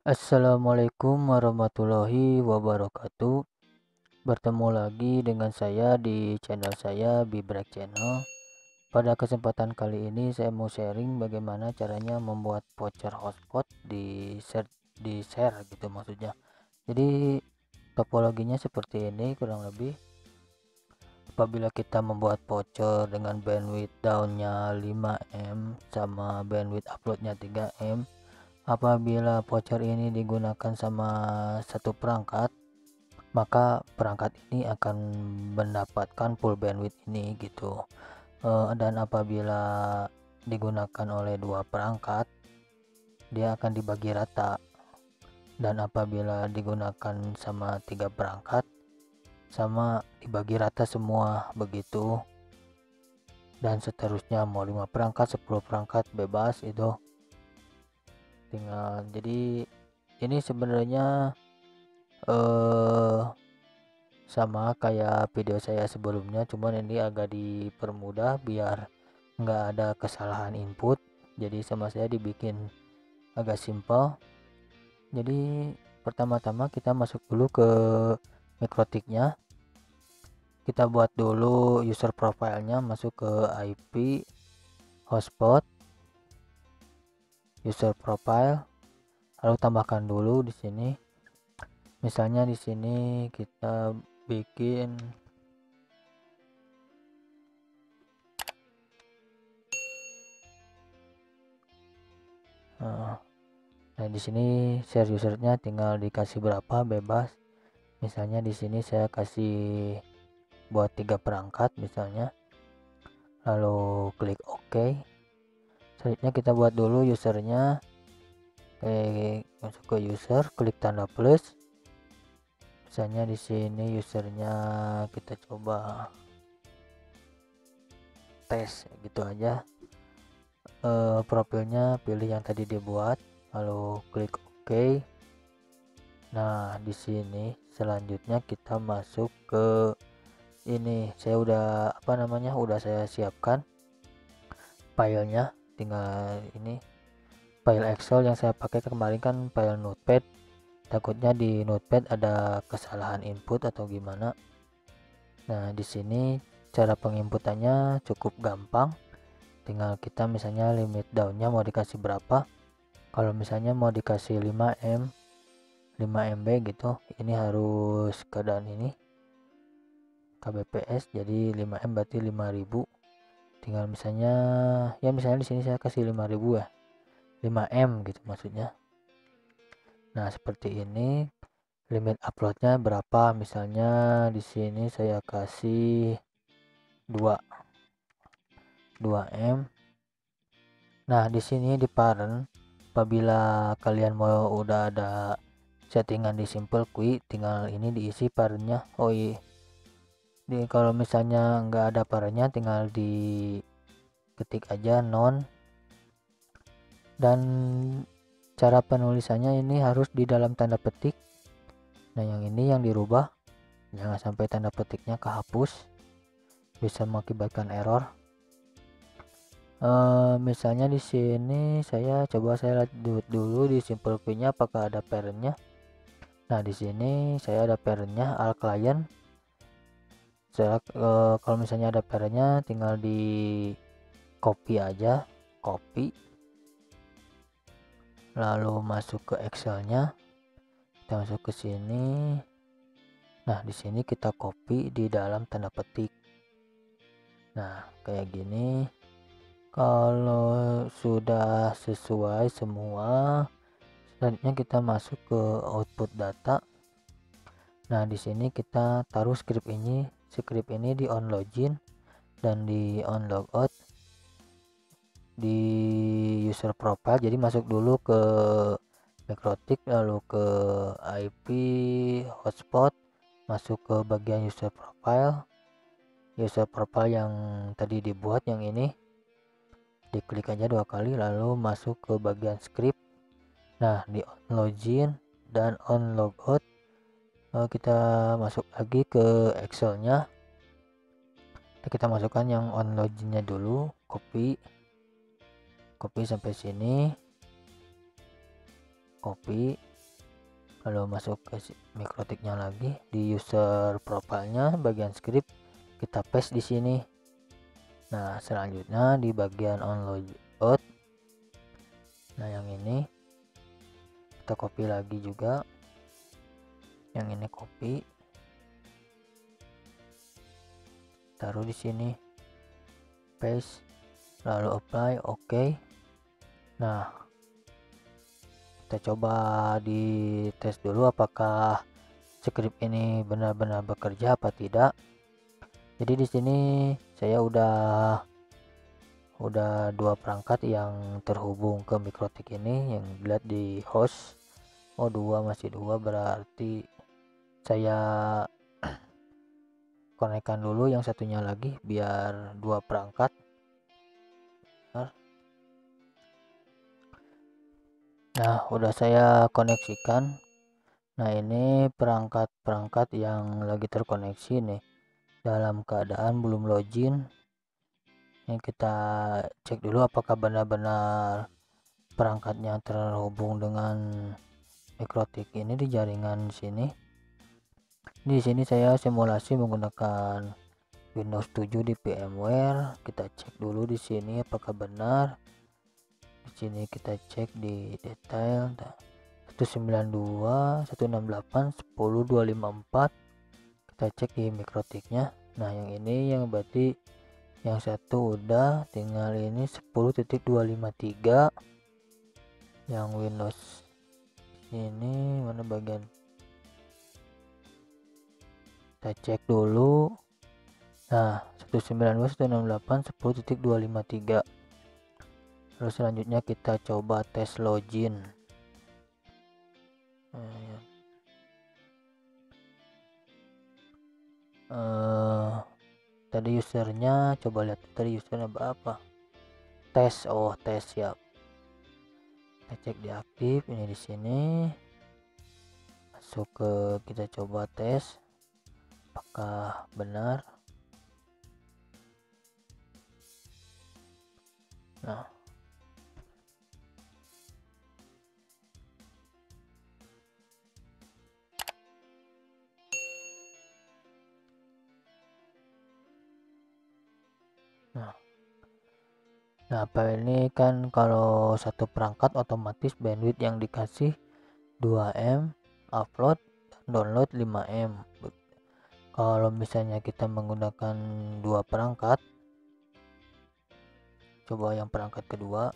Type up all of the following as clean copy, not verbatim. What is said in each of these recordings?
Assalamualaikum warahmatullahi wabarakatuh. Bertemu lagi dengan saya di channel saya Bibrek Channel. Pada kesempatan kali ini saya mau sharing bagaimana caranya membuat voucher hotspot di share gitu maksudnya. Jadi topologinya seperti ini kurang lebih. Apabila kita membuat voucher dengan bandwidth downnya 5M sama bandwidth uploadnya 3M, apabila voucher ini digunakan sama satu perangkat, maka perangkat ini akan mendapatkan full bandwidth ini gitu. Dan apabila digunakan oleh dua perangkat, dia akan dibagi rata. Dan apabila digunakan sama tiga perangkat, sama dibagi rata semua begitu. Dan seterusnya mau 5 perangkat, 10 perangkat bebas itu tinggal. Jadi ini sebenarnya sama kayak video saya sebelumnya, cuman ini agak dipermudah biar nggak ada kesalahan input. Jadi sama saya dibikin agak simpel. Jadi pertama-tama kita masuk dulu ke mikrotiknya, kita buat dulu user profile-nya, masuk ke IP hotspot user profile, lalu tambahkan dulu di sini. Misalnya di sini kita bikin nah di sini share usernya tinggal dikasih berapa bebas. Misalnya di sini saya kasih buat 3 perangkat misalnya, lalu klik OK. Selanjutnya kita buat dulu usernya. Masuk ke user, klik tanda plus. Misalnya di sini usernya kita coba tes gitu aja. Profilnya pilih yang tadi dibuat, lalu klik OK. Nah di sini selanjutnya kita masuk ke ini, saya udah saya siapkan filenya, tinggal ini file Excel yang saya pakai kemarin kan file notepad. Takutnya di notepad ada kesalahan input atau gimana. Nah di sini cara penginputannya cukup gampang, tinggal kita misalnya limit downnya mau dikasih berapa. Kalau misalnya mau dikasih 5M 5MB gitu, ini harus keadaan ini kbps, jadi 5M berarti 5000. Tinggal misalnya di sini saya kasih 5000 ya, 5M gitu maksudnya. Nah seperti ini. Limit uploadnya berapa, misalnya di sini saya kasih 2M. Nah di sini di parent, apabila kalian mau udah ada settingan di simple queue, tinggal ini diisi parentnya. Kalau misalnya nggak ada parentnya, tinggal diketik aja non. Dan cara penulisannya ini harus di dalam tanda petik. Nah yang ini yang dirubah, jangan sampai tanda petiknya kehapus, bisa mengakibatkan error. Misalnya di sini saya lihat dulu di simple queue-nya apakah ada parent-nya. Nah di sini saya ada parent-nya all client. Kalau misalnya ada parent-nya, tinggal di copy aja, copy, lalu masuk ke Excel-nya, kita masuk ke sini. Nah di sini kita copy di dalam tanda petik. Nah kayak gini. Kalau sudah sesuai semua, selanjutnya kita masuk ke output data. Nah di sini kita taruh script ini di on login dan di on logout di user profile. Jadi masuk dulu ke mikrotik, lalu ke IP hotspot, masuk ke bagian user profile yang tadi dibuat, yang ini diklik aja 2 kali, lalu masuk ke bagian script. Nah di on login dan on logout, kita masuk lagi ke Excel-nya. Kita masukkan yang on login-nya dulu, copy sampai sini, copy. lalu masuk ke mikrotiknya lagi, di user profile-nya bagian script kita paste di sini. Nah, selanjutnya di bagian on logout, nah yang ini kita copy lagi juga, yang ini copy, taruh di sini, paste, lalu apply, oke. Nah, kita coba di tes dulu apakah script ini benar-benar bekerja apa tidak. Jadi di sini saya udah 2 perangkat yang terhubung ke mikrotik ini, yang dilihat di host. Oh, 2, masih 2, berarti saya konekkan dulu yang satunya lagi biar 2 perangkat. Nah, udah saya koneksikan. Nah, ini perangkat-perangkat yang lagi terkoneksi nih, dalam keadaan belum login. Ini kita cek dulu apakah benar-benar perangkatnya terhubung dengan mikrotik ini di jaringan sini. Di sini saya simulasi menggunakan Windows 7 di VMware. Kita cek dulu di sini apakah benar. Di sini kita cek di detail 192, 168, 10, 254. Kita cek di mikrotiknya. Nah, yang ini yang berarti yang satu udah, tinggal ini 10.253 yang Windows ini mana bagian, kita cek dulu. Nah, 192.168, 10.253. Lalu selanjutnya kita coba tes login. Tadi usernya, coba lihat tadi usernya berapa. Tes, oh tes, siap. Kita cek di aktif, ini di sini. Masuk ke, kita coba tes apakah benar. Nah, Nah, file ini kan kalau satu perangkat otomatis bandwidth yang dikasih 2M, upload dan download 5M. Kalau misalnya kita menggunakan 2 perangkat, coba yang perangkat kedua,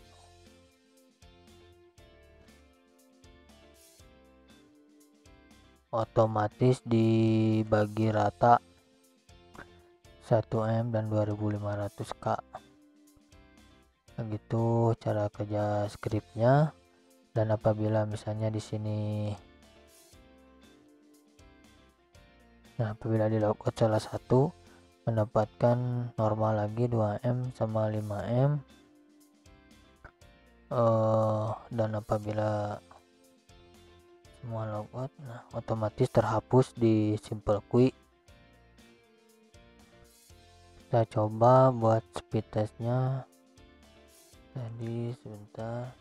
otomatis dibagi rata 1M dan 2500K. Begitu cara kerja scriptnya. Dan apabila misalnya di sini, nah apabila di logout salah satu mendapatkan normal lagi 2M sama 5M, dan apabila semua logout, nah otomatis terhapus di simple quick. Kita coba buat speed testnya. Tadi sebentar,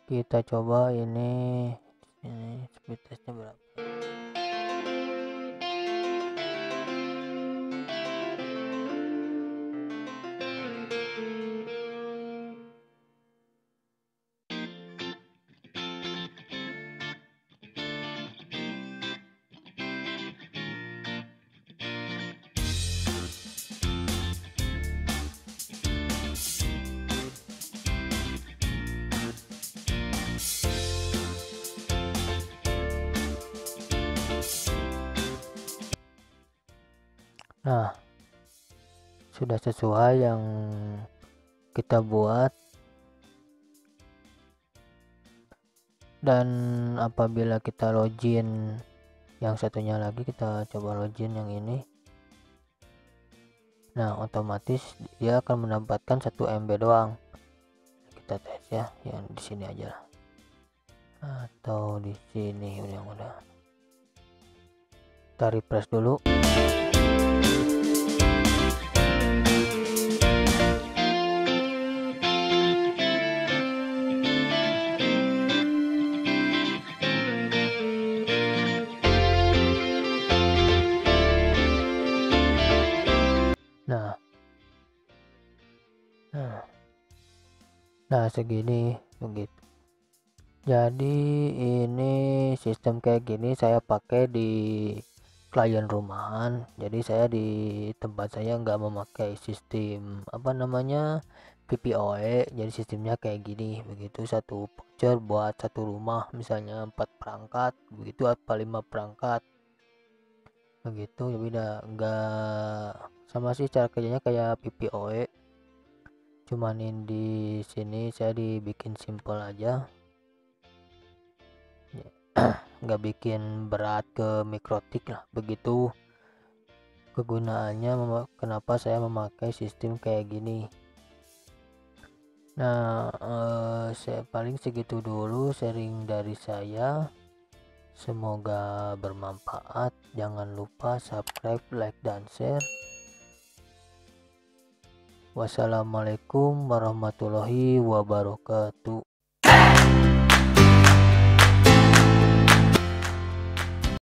kita coba ini speed testnya berapa. Nah, sudah sesuai yang kita buat. Dan apabila kita login yang satunya lagi, kita coba login yang ini. Nah, otomatis dia akan mendapatkan 1 MB doang. Kita tes ya, yang di sini aja atau di sini udah. Kita refresh dulu. Nah segini begitu. Jadi ini sistem kayak gini saya pakai di klien rumahan. Jadi saya di tempat saya nggak memakai sistem apa namanya PPOE. Jadi sistemnya kayak gini begitu, satu voucher buat satu rumah, misalnya 4 perangkat begitu apa 5 perangkat begitu. Jadi udah nggak sama sih, cara kerjanya kayak PPOE, cuman ini di sini saya dibikin simple aja, nggak bikin berat ke mikrotik lah begitu kegunaannya. Kenapa saya memakai sistem kayak gini. Nah saya paling segitu dulu sharing dari saya, semoga bermanfaat. Jangan lupa subscribe, like, dan share. Wassalamualaikum warahmatullahi wabarakatuh.